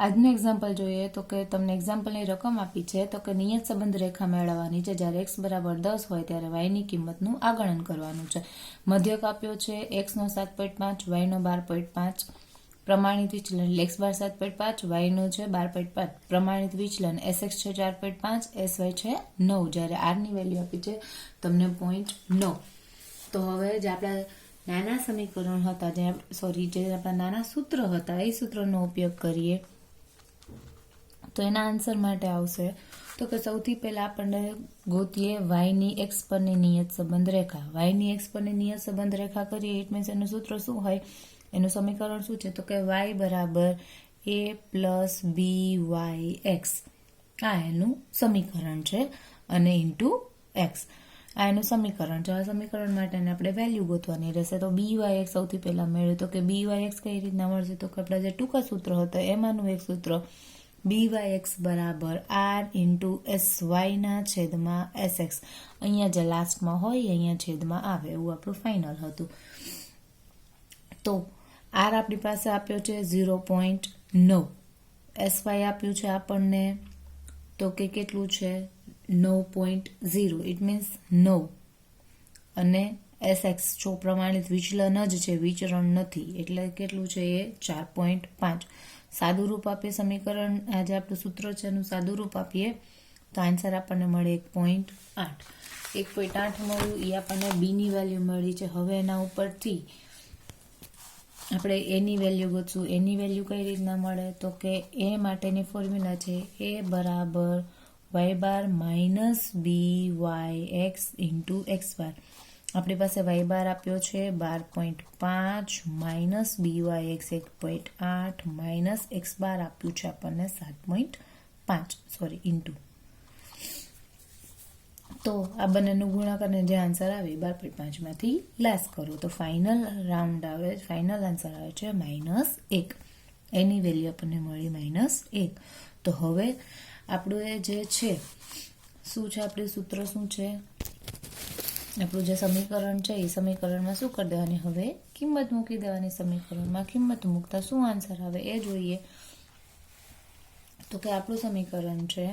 આજનું એક્ઝામ્પલ જોઈએ તો કે તમને એક્ઝામ્પલની રકમ આપી છે તો કે નિયત સંબંધ રેખા મેળવવાની છે. જ્યારે x બરાબર 10 હોય ત્યારે y ની કિંમતનું આગણન કરવાનું છે. મધ્યક આપ્યો છે x નો 7.5, y નો 12.5. પ્રમાણિત વિચલન x બાર 7.5, y નો છે 12.5. પ્રમાણિત વિચલન sx છે 4.5, sy છે 9. જ્યારે r ની વેલ્યુ આપી છે તમને 0.9. તો હવે જે આપણા નાના સમીકરણ હતા જે આપણા નાના સૂત્ર હતા એ સૂત્રનો ઉપયોગ કરીએ તો એના આન્સર માટે આવશે તો કે સૌથી પહેલા આપણને ગોતીએ y ની x પરની નિયત સંબંધ રેખા. y ની x પરની નિયત સંબંધ રેખા કરીએ ઇટ મીન્સ એનું સૂત્ર શું હોય, એનું સમીકરણ શું છે તો કે y બરાબર a plus b y x. આ એનું સમીકરણ છે અને ઇન્ટુ x. આ એનું સમીકરણ છે. આ સમીકરણ માટેને આપણે વેલ્યુ ગોતવાની રહેશે. તો byx સૌથી પહેલા મેળવ્યું તો કે byx કઈ રીતના મળશે તો કે આપણા જે ટૂંકા સૂત્ર હતા એમાંનું એક સૂત્ર byx બરાબર r ઇન્ટુ sy ના છેદમાં sx. અહીંયા જે લાસ્ટમાં હોય અહીંયા છેદમાં આવે એવું આપણું ફાઇનલ હતું. તો r આપણી પાસે આપ્યો છે 0.9, sy આપ્યું છે આપણને તો કે કેટલું છે 9.0 ઇટ મીન્સ 9 અને sx જો પ્રમાણિત વિચલન જ છે, વિચરણ નથી એટલે કેટલું છે એ 4.5. સાદું રૂપ આપીએ સમીકરણ આજે આપણું સૂત્ર છે એનું સાદું રૂપ આપીએ તો આન્સર આપણને મળે 1.8. 1.8 મળ્યું એ આપણને b ની વેલ્યુ મળી છે. હવે એના ઉપરથી આપણે એની વેલ્યુ ગોતશું. એની વેલ્યુ કઈ રીતના મળે તો કે એ માટેની ફોર્મ્યુલા છે a બરાબર y bar minus byx into x બાર. આપણી પાસે y બાર આપ્યો છે 12.5 માઇનસ byx 1.8 માઇનસ x બાર આપ્યું છે આપણને 7.5 ઇન્ટુ. તો આ બંનેનું ગુણાકારને જે આન્સર આવે 12.5 માંથી લેસ કરો તો ફાઇનલ રાઉન્ડ આવે, ફાઇનલ આન્સર આવે છે -1. એની વેલ્યુ આપણને મળી -1. તો હવે આપણું એ જે છે શું છે, આપણું સૂત્ર શું છે, આપણું જે સમીકરણ છે એ સમીકરણમાં શું કરી દેવાની, હવે કિંમત મૂકી દેવાની. સમીકરણમાં કિંમત મૂકતા શું આન્સર આવે એ જોઈએ. તો કે આપણું સમીકરણ છે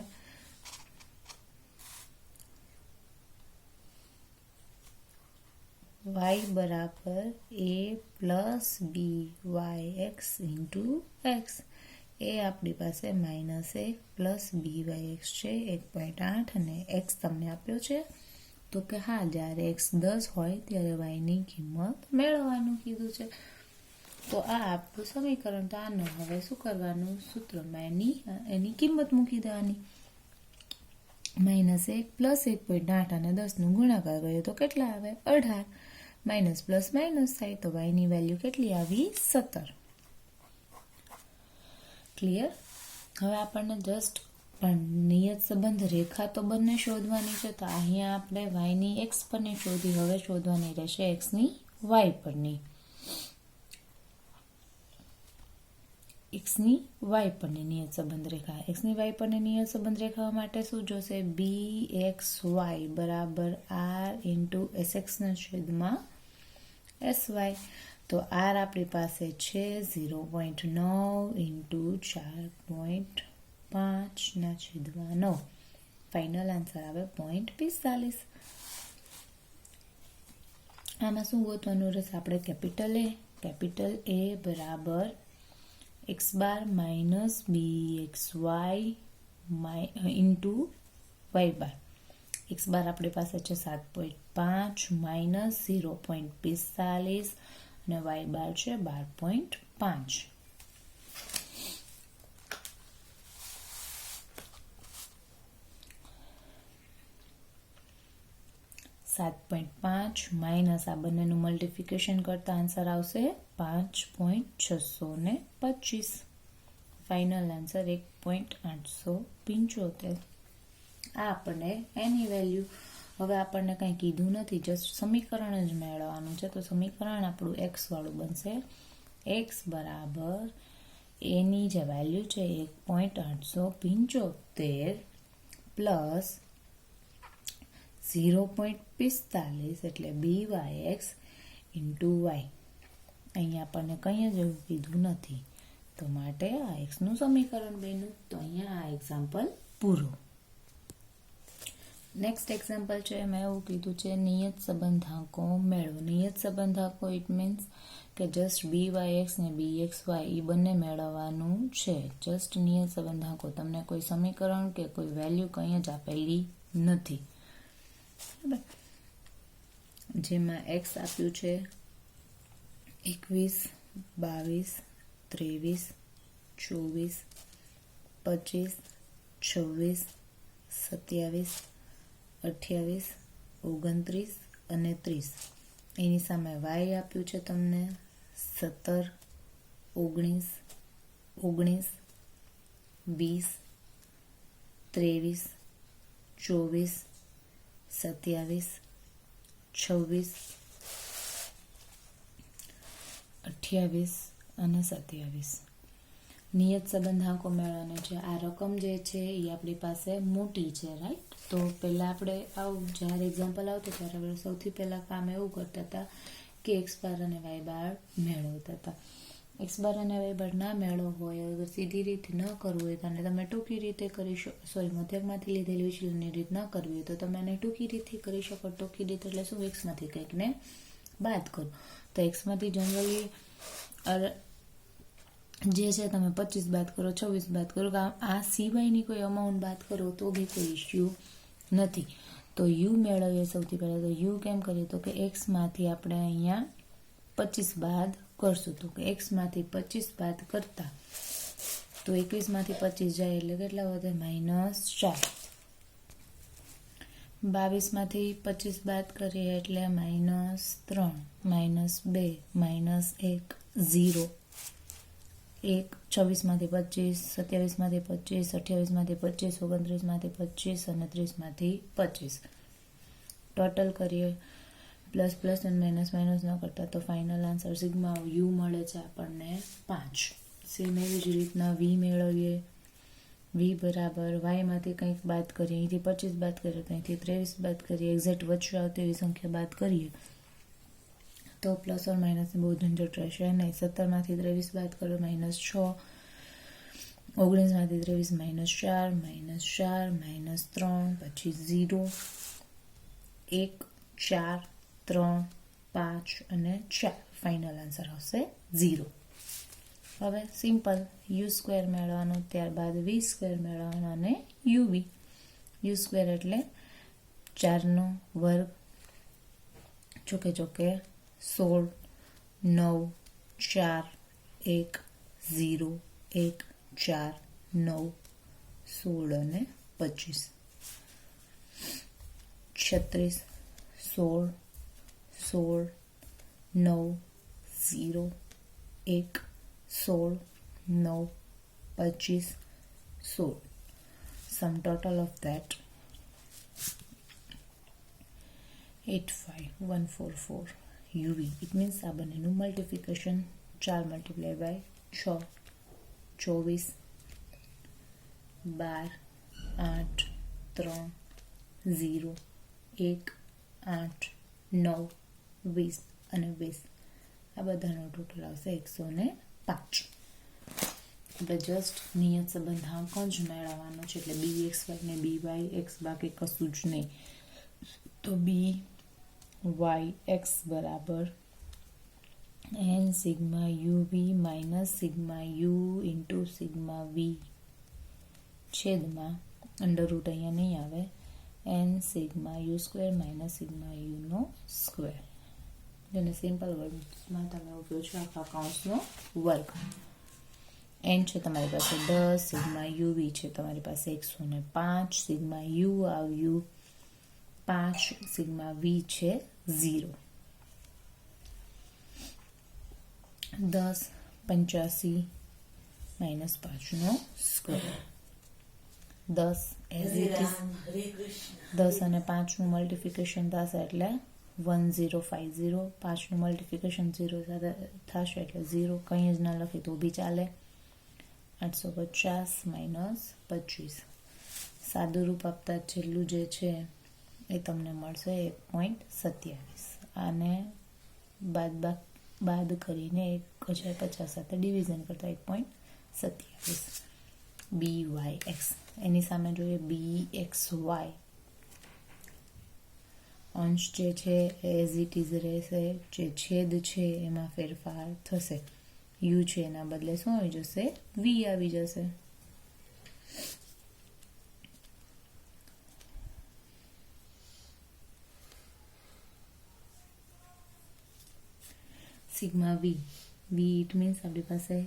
y બરાબર a plus byx into x. એ આપણી પાસે -1 પ્લસ byx છે 1.8 અને x તમને આપ્યો છે તો કે હા જ્યારે x 10 હોય ત્યારે y ની કિંમત મેળવવાનું કીધું છે. તો આ આપણું સમીકરણ. તો આનો હવે શું કરવાનું, સૂત્રમાં એની કિંમત મૂકી દેવાની. -1 પ્લસ 1.8 અને 10 નું ગુણાકાર કર્યો તો કેટલા આવે 18. માઇનસ પ્લસ માઇનસ થાય તો y ની વેલ્યુ કેટલી આવી 17. ક્લિયર. હવે આપણને જસ્ટ પણ નિયત સંબંધ રેખા તો બંને શોધવાની છે. તો અહીંયા આપણે y ની x પરની શોધી, હવે શોધવાની રહેશે x ની y પરની. x ની y પરની નિયત સંબંધ રેખા. x ની y પરની નિયત સંબંધ રેખા માટે શું જોશે, bxy બરાબર r ઇન્ટુ sx ના છેદમાં sy. તો r આપણી પાસે છે 0.9 ઇન્ટુ 4.5 ના છેદમાં 9. ફાઇનલ આન્સર આવે 0.45. આમાં શું ગોતવાનું રહેશે, આપણે કેપિટલ A બરાબર x bar minus bxy into y બાર. x બાર આપણી પાસે છે 7.5 માઇનસ 0.45 અને y બાર છે 12.5. 7.5 માઇનસ આ બંનેનું મલ્ટિફિકેશન કરતા આન્સર આવશે 5.625. Final answer 1.875. આ આપણને એની વેલ્યુ, હવે આપણને કંઈ કીધું નથી, જસ્ટ સમીકરણ જ મેળવવાનું છે. તો સમીકરણ આપણું x વાળું બનશે. x બરાબર એની જે વેલ્યુ છે 1.875 પ્લસ 0.45 એટલે byx ઇન્ટુ y. અહીંયા આપણને કંઈ જ એવું કીધું નથી તો માટે આ એક્સનું સમીકરણ બન્યું. તો અહીંયા આ એક્ઝામ્પલ પૂરું. નેક્સ્ટ એક્ઝામ્પલ છે એમાં એવું કીધું છે નિયત સંબંધાંકો મેળવો. નિયત સંબંધાંકો ઇટ મીન્સ કે જસ્ટ BYX ને BXY એ બંને મેળવવાનું છે. જસ્ટ નિયત સંબંધાંકો, તમને કોઈ સમીકરણ કે કોઈ વેલ્યુ કંઈ જ આપેલી નથી. બરાબર, જેમાં એક્સ આપ્યું છે 21, 22, 23, 24, 25, 26, 27, 28, 29 અને 30. એની સામે વાય આપ્યું છે તમને 17, 19, 19, 20, 23, 24, 27, 26, 28 અને 27. નિયત સંબંધાંકો મેળવવાના છે. આ રકમ જે છે એ આપણી પાસે મોટી છે, રાઈટ? તો પહેલાં આપણે જ્યારે એક્ઝામ્પલ આવતું ત્યારે આપણે સૌથી પહેલાં કામ એવું કરતા હતા કે એક્સ બાર અને વાય બાર મેળવતા હતા. એક્સ બાર અને વાય બાર ના મેળવો હોય, અગર સીધી રીતે ન કરવું હોય તો તમે ટૂંકી રીતે કરી શકો. મધ્યકમાંથી લીધેલી વિચલનની રીત ન કરવી હોય તો તમે એને ટૂંકી રીતથી કરી શકો. ટૂંકી રીત એટલે શું? એક્સમાંથી કંઈકને બાદ કરો. તો એક્સમાંથી જનરલી જે છે તમે 25 બાદ કરો, 26 બાદ કરો, આ સિવાયની કોઈ અમાઉન્ટ બાદ કરો તો બી કોઈ ઇશ્યુ નથી. તો યુ મેળવીએ સૌથી પહેલાં. તો યુ કેમ કરીએ? તો કે એક્સમાંથી આપણે અહીંયા 25 બાદ કરશું. તો કે એક્સમાંથી 25 બાદ કરતા તો 21માંથી 25 જાય એટલે કેટલા વધે? -4. 22માંથી 25 બાદ કરીએ એટલે -3, -2, -1, 0, 1, 26માંથી 25, 27માંથી 25, 28માંથી 25, 29માંથી 25 અને 30માંથી 25. ટોટલ કરીએ, પ્લસ પ્લસ અને માઇનસ માઇનસ ન કરતા તો ફાઇનલ આન્સર સિગ્મા યુ મળે છે આપણને 5. સેમ એવી જ રીતના વી મેળવીએ. વી બરાબર વાયમાંથી કંઈક બાદ કરીએ, અહીંથી 25 બાદ કરીએ તો અહીંથી 23 બાદ કરીએ, એક્ઝેક્ટ વચ્ચે આવતી એવી સંખ્યા બાદ કરીએ તો પ્લસ ઓર માઇનસની બહુ ઝંઝટ રહેશે નહીં. 17માંથી 23 બાદ કરો -6, 19માંથી 23 -4, -3, પછી 0, 1, 4, 3, 5 અને 4. ફાઇનલ આન્સર આવશે 0. હવે સિમ્પલ યુ સ્ક્વેર મેળવવાનો, ત્યારબાદ વી સ્ક્વેર મેળવવાનો અને યુવી. યુ સ્ક્વેર એટલે 4નો વર્ગ, ચોકે ચોકે 16, 9, 4, 1, 0, 1, 4, 9, 16 અને 25. 36, 16, 16, 9, 0, 1, 16, 9, 25, 16. Sum total of that 85144 UV. It means આ બંનેનું મલ્ટિફિકેશન 4 × 6, 24, 12, 8, 3, 0, 1, 8, 9, 20 અને 20. આ બધાનો ટોટલ આવશે 105. એટલે જસ્ટ નિયત સંબંધાંક જ મેળવવાનો છે. એટલે BXY ને BYX બાકી કશું જ નહીં. તો BYX બરાબર n sigma UV minus sigma U into sigma V છેદમાં અંડરરૂટ અહીંયા નહીં આવે, n sigma U square minus sigma U નો સ્ક્વેર, જેને સિમ્પલ વર્ડમાં તમે ઉપયોગ છો આખા કૌંસનો વર્ગ. n છે તમારી પાસે 10, સિગ્મા UV છે તમારી પાસે 105, સિગ્મા U આવ્યું 5, સિગ્મા V છે 0. 10, 85 માઇનસ 5 નો સ્ક્વેર. 10 એઝ ઇટ ઇઝ 10 અને 5 નું મલ્ટિફિકેશન થશે એટલે 1050. 5 નું મલ્ટિફિકેશન 0 સાથે થશે એટલે 0, કંઈ જ ના લખી તો બી ચાલે. 850 માઇનસ 25. સાદું રૂપ આપતા છેલ્લું જે છે એ તમને મળશે 1.27. આને બાદ કરીને 1050 સાથે ડિવિઝન કરતા 27 BYX એની સામે જોઈએ BXY અંશ જે છે એઝ ઇટ ઇઝ રહેશે, જે છેદ છે એમાં ફેરફાર થશે, યુ છે એના બદલે શું આવી જશે વી આવી જશે. સિગ્મા વી ઇટ મીન્સ આપણી પાસે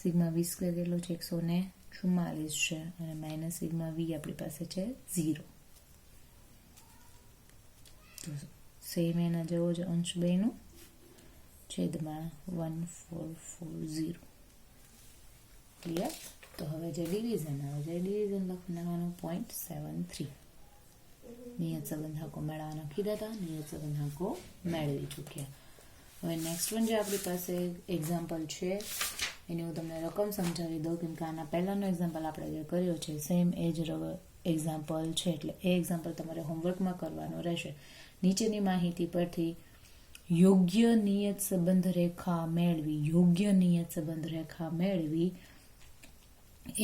સિગ્મા વી સ્ક્વેર કેટલો છે 144 છે અને માઇનસ સિગ્મા વી આપણી પાસે છે 0. તો સેમ એના જેવો જ અંશ બેનું છેદમાં 1440. ક્લિયર. તો હવે જે ડિવિઝન આવે છે ડિવિઝન લખી નાખવાનું 0.73. નિયત સંબંધાંકો મેળવવાના કીધા હતા, નિયત સંબંધાંકો મેળવી ચૂક્યા. હવે નેક્સ્ટ વન જે આપણી પાસે એક્ઝામ્પલ છે એની હું તમને રકમ સમજાવી દઉં, કેમ કે આના પહેલાંનો એક્ઝામ્પલ આપણે જે કર્યો છે સેમ એ જ એક્ઝામ્પલ છે, એટલે એ એક્ઝામ્પલ તમારે હોમવર્કમાં કરવાનો રહેશે. નીચેની માહિતી પરથી યોગ્ય નિયત સંબંધ રેખા મેળવી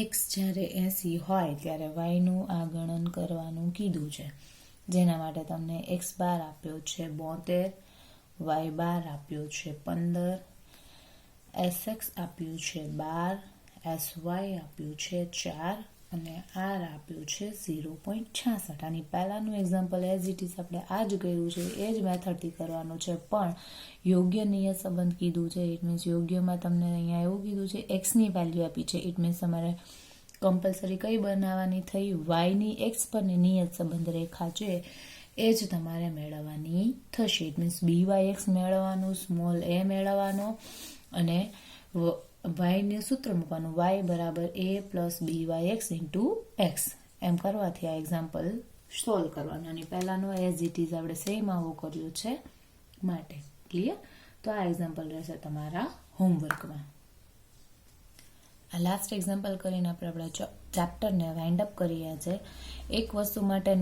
x જ્યારે 80 હોય ત્યારે y નું આ ગણન કરવાનું કીધું છે, જેના માટે તમને x બાર આપ્યો છે 72, y બાર આપ્યો છે 15, sx આપ્યું છે 12, sy આપ્યું છે 4 અને r આપ્યું છે 0.66. આની પહેલાનું એક્ઝામ્પલ એઝ ઇટ ઇઝ આપણે આ જ કર્યું છે, એ જ મેથડથી કરવાનું છે, પણ યોગ્ય નિયત સંબંધ કીધું છે. ઇટ મીન્સ યોગ્યમાં તમને અહીંયા એવું કીધું છે એક્સની વેલ્યુ આપી છે. ઇટ મીન્સ તમારે કમ્પલસરી કઈ બનાવવાની થઈ, વાયની એક્સ પરની નિયત સંબંધ રેખા છે એ જ તમારે મેળવવાની થશે. ઇટ મીન્સ BYX મેળવવાનું, સ્મોલ a મેળવવાનો અને વાયને સૂત્ર મૂકવાનું y બરાબર a plus BYX into x. એમ કરવાથી આ એક્ઝામ્પલ સોલ્વ કરવાનું. અને પહેલાંનો એઝ ઇટ ઇઝ આપણે સેમ આવો કર્યો છે માટે. ક્લિયર. તો આ એક્ઝામ્પલ રહેશે તમારા હોમવર્કમાં. આ લાસ્ટ એક્ઝામ્પલ કરીને આપણે આપણા ચેપ્ટરને વાઇન્ડ અપ કરીએ છે. એક વસ્તુ માટે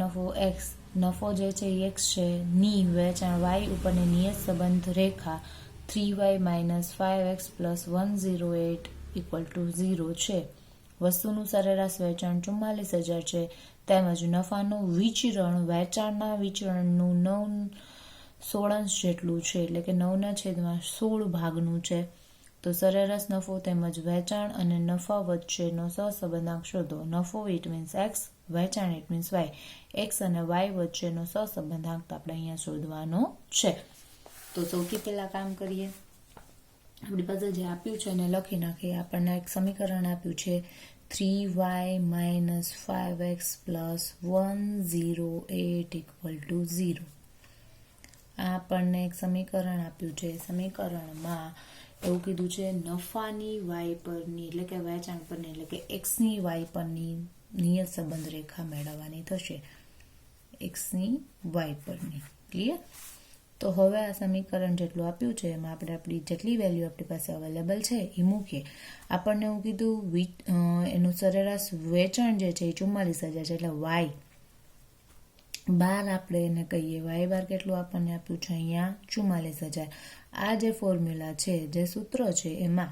નફો જે છે x છે ની વેચાણ y ઉપરની નિયત સંબંધ રેખા 3y minus 5x plus 108 equal to 0 છે. વસ્તુનું સરેરાશ વેચાણ 44,000 છે, તેમજ નફાનું વિચરણ વેચાણના વિચરણનું 9/16 જેટલું છે, એટલે કે 9/16 ભાગનું છે. તો સરેરાશ નફો તેમજ વેચાણ અને નફા વચ્ચેનો સહસંબંધાંક શોધો. નફો ઇટ મીન્સ x, વેચાણ ઇટ મીન્સ y. x અને y વચ્ચેનો સહસંબંધાંક આપણે અહીંયા શોધવાનો છે. તો સૌથી પહેલા કામ કરીએ, આપણી પાસે જે આપ્યું છે એને લખી નાખીએ. આપણને એક સમીકરણ આપ્યું છે 3y minus 5x plus 108 equal to 0. આ આપણને એક સમીકરણ આપ્યું છે. સમીકરણમાં એવું કીધું છે નફાની y પરની એટલે કે વેચાણ પરની એટલે કે xની y પરની નિયત સંબંધ રેખા મેળવવાની થશે. xની y પરની. ક્લિયર. તો હવે આ સમીકરણ જેટલું આપ્યું છે એમાં આપણે આપણી જેટલી વેલ્યુ આપણી પાસે અવેલેબલ છે એ મૂકીએ. આપણને એવું કીધું એનું સરેરાશ વેચાણ જે છે એ 44,000 છે, એટલે y બાર આપણે એને કહીએ. y બાર કેટલું આપણને આપ્યું છે અહીંયા 44,000. આ જે ફોર્મ્યુલા છે, જે સૂત્ર છે એમાં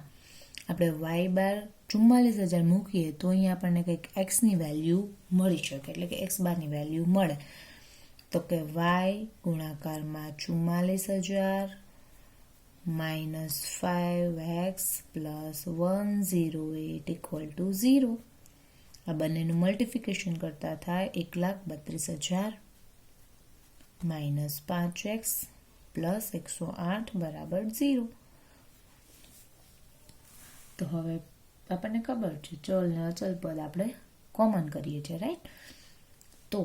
આપણે y બાર 44,000 મૂકીએ તો અહીંયા આપણને કંઈક એક્સની વેલ્યુ મળી શકે, એટલે કે એક્સ બારની વેલ્યુ મળે. તો કે y ગુણાકારમાં 44,000 minus 5x plus 108 equal to 0. આ બંનેનું મલ્ટિફિકેશન કરતા થાય 1,32,000 માઇનસ 5x પ્લસ 108 બરાબર 0. તો હવે આપણને ખબર છે ચલ ને અચલ પદ આપણે કોમન કરીએ છીએ, રાઈટ. તો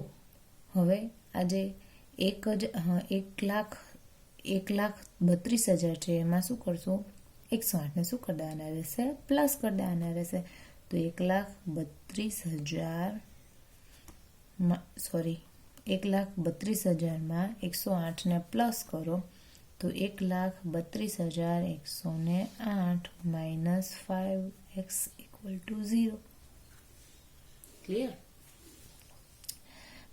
હવે આજે 1,32,000 છે એમાં શું કરશું, 108 ને શું કરી દેવાના રહેશે, પ્લસ કરી દેવાના રહેશે. તો 1,32,000 માં 108 ને પ્લસ કરો તો 1,32,108 minus 5x equal to 0. Clear.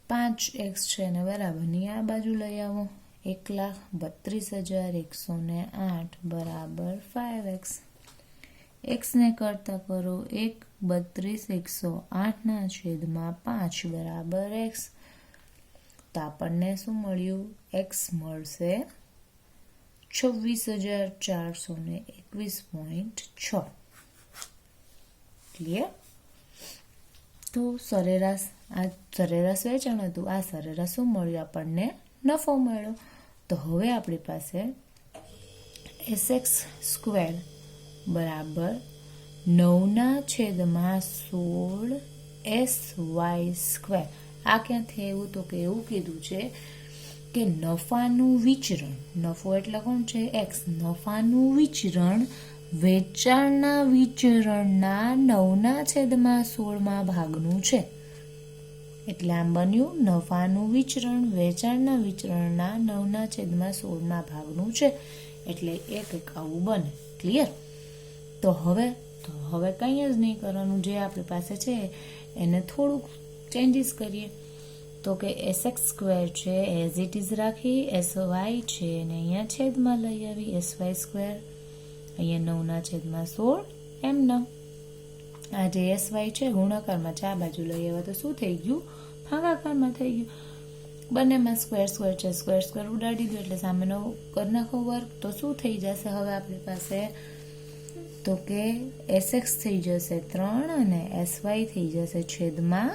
5x છે ને બરાબરની આ બાજુ લઈ આવો. 1,32,108 બરાબર 5x. એક્સને કરતા કરો 1/32/108/5 બરાબર એક્સ. તો આપણને શું મળ્યું? એક્સ મળશે 26,421.6. ક્લિયર? તો સરેરાશ, આ સરેરાશ વેચાણ હતું, આ સરેરાશ શું મળ્યું? આપણને નફો મળ્યો. તો હવે આપણી પાસે SX² બરાબર 9/16 SY². આ ક્યાંથી આવ્યું? તો કે એવું કીધું છે કે નફાનું વિચરણ, નફો એટલે કોણ છે? એક્સ. નફાનું વિચરણ વેચાણના વિચરણના 9/16 ભાગનું છે. એટલે આમ બન્યું નફાનું વિચરણ વેચાણના વિચરણના 9/16 ભાગનું છે. એટલે એક આવું બને. ક્લિયર? તો હવે કંઈ જ નહીં કરવાનું, જે આપણી પાસે છે એને થોડુંક ચેન્જીસ કરીએ. તો કે SX² છે as it is rakhi, SY છે અને અહીંયા છેદમાં લઈ આવી SY², અહીંયા 9/16 એમના. આ જે SY છે ગુણાકારમાં છે, આ બાજુ લઈ આવ્યા તો શું થઈ ગયું? ભાગાકારમાં થઈ ગયું. બંનેમાં સ્ક્વેર છે, સ્ક્વેર ઉડાડી દો એટલે સામેનો કરી નાખો વર્ગ. તો શું થઈ જશે હવે આપણી પાસે? તો કે SX થઈ જશે 3 અને SY થઈ જશે છેદમાં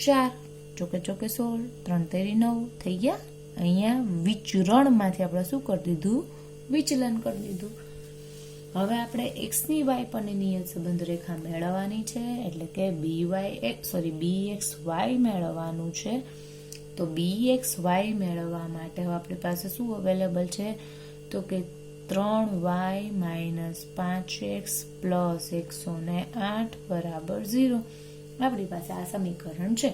4. ચોકે 16, 3 તેરી 9 થઈ ગયા. અહીંયા વિચરણમાંથી આપણે શું કરી દીધું? વિચલન કરી દીધું. હવે આપણે એક્સની વાય પરની નિયત સંબંધ રેખા મેળવવાની છે, એટલે કે BXY મેળવવાનું છે. તો BXY મેળવવા માટે હવે આપણી પાસે શું અવેલેબલ છે? તો કે 3y - 5x + 108 બરાબર 0. આપણી પાસે આ સમીકરણ છે.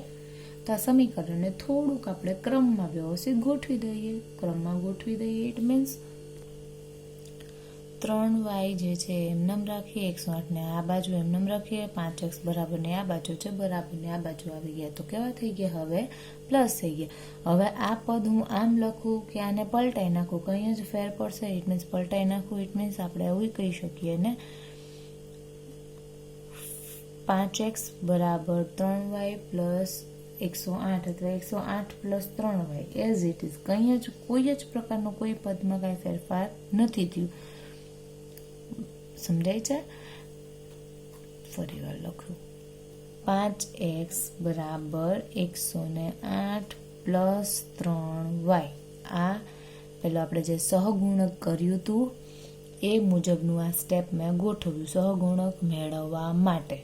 તો આ સમીકરણને થોડુંક આપણે ક્રમમાં વ્યવસ્થિત ગોઠવી દઈએ. ઇટ મીન્સ 3y જે છે એમનેમ રાખીએ, 108 ને આ બાજુ એમનેમ રાખીએ, 5x બરાબર ને આ બાજુ છે બરાબર ને આ બાજુ આવી ગયા. તો કેવા થઈ ગયા? હવે પ્લસ થઈ ગયા. હવે આ પદ હું આમ લખું કે આને પલટાઈ નાખું, કંઈ જ ફેર પડશે? ઇટ મીન્સ પલટાઈ નાખું. ઇટ મીન્સ આપણે એવું કહી શકીએ ને 5x બરાબર 3y + 108 અથવા 108 + 3y એઝ ઇટ ઇઝ. કોઈ જ પ્રકારનો કોઈ પદમાં કાંઈ ફેરફાર નથી થયું. સમજાય છે? ફરી વાર લખું. 5x બરાબર 108 + 3y. આ પેલો આપણે જે સહગુણક કર્યું હતું એ મુજબનું આ સ્ટેપ મેં ગોઠવ્યું સહગુણક મેળવવા માટે.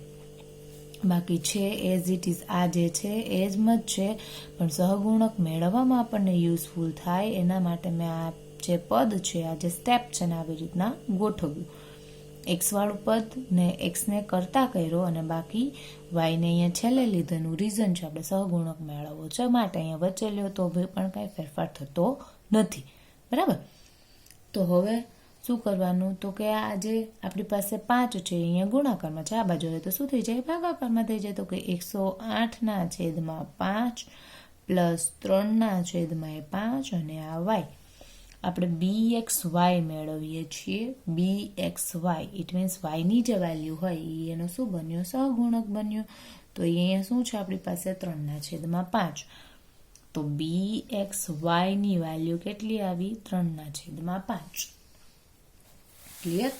બાકી છે એઝ ઇટ ઇઝ, આ જે છે એ જ જ છે, પણ સહગુણક મેળવવામાં આપણને યુઝફુલ થાય એના માટે મેં આ જે પદ છે, આ જે સ્ટેપ છે ને આવી રીતના ગોઠવ્યું. એક્સ વાળું પદ ને એક્સને કરતા કર્યો અને બાકી વાયને અહીંયા છેલ્લે લીધેનું રીઝન છે આપણે સહગુણક મેળવવો છે માટે. અહીંયા વચ્ચે લ્યો તો પણ કાંઈ ફેરફાર થતો નથી. બરાબર? તો હવે શું કરવાનું? તો કે આ જે આપણી પાસે 5 છે અહીંયા ગુણાકારમાં છે, આ બાજુ હોય તો શું થઈ જાય? ભાગાકારમાં થઈ જાય. તો કે 108/5 + 3/5 અને આ વાય. આપણે BXY મેળવીએ છીએ. BXY ઇટ મીન્સ વાયની જે વેલ્યુ હોય એ એનો શું બન્યો? સહગુણક બન્યો. તો અહીંયા શું છે આપણી પાસે? 3/5. તો BXY ની વેલ્યુ કેટલી આવી? 3/5. ક્લિયર?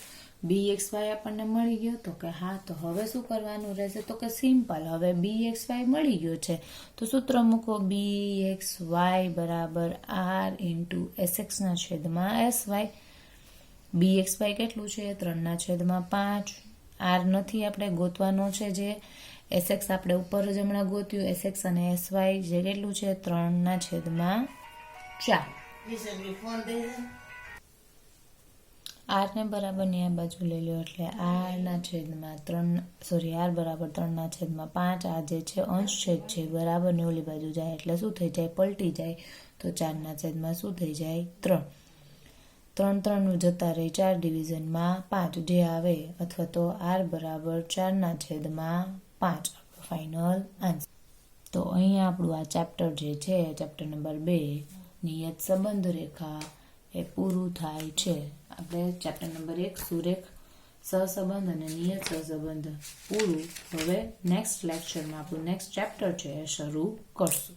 BXY આપણને મળી ગયો. તો કે હા. તો હવે શું કરવાનું રહેશે? તો કે સિમ્પલ. હવે BXY મળી ગયો છે તો સૂત્ર મૂકો. BXY બરાબર R × SX/SY. BXY કેટલું છે? 3/5. R નથી આપણે ગોતવાનો છે, જે SX આપણે ઉપર જ હમણાં ગોત્યું. SX અને SY જે કેટલું છે? 3/4. R ને બરાબર ની આ બાજુ લઈ લો એટલે R બરાબર 3/5. આ જે છે અંશ છેદ છે બરાબર ને ઓલી બાજુ જાય એટલે શું થઈ જાય? પલટી જાય. તો 4/, શું થઈ જાય? 3. 3 જતા રહે 4 ડિવિઝનમાં 5 જે આવે, અથવા તો R બરાબર 4/5 ફાઇનલ આન્સર. તો અહીંયા આપણું આ ચેપ્ટર જે છે, ચેપ્ટર નંબર 2 નિયત સંબંધ રેખા એ પૂરું થાય છે. આપણે ચેપ્ટર નંબર 1 સુરેખ સહસંબંધ અને નિયત સહસંબંધ પૂરું. હવે નેક્સ્ટ લેક્ચરમાં આપણું નેક્સ્ટ ચેપ્ટર છે એ શરૂ કરશું.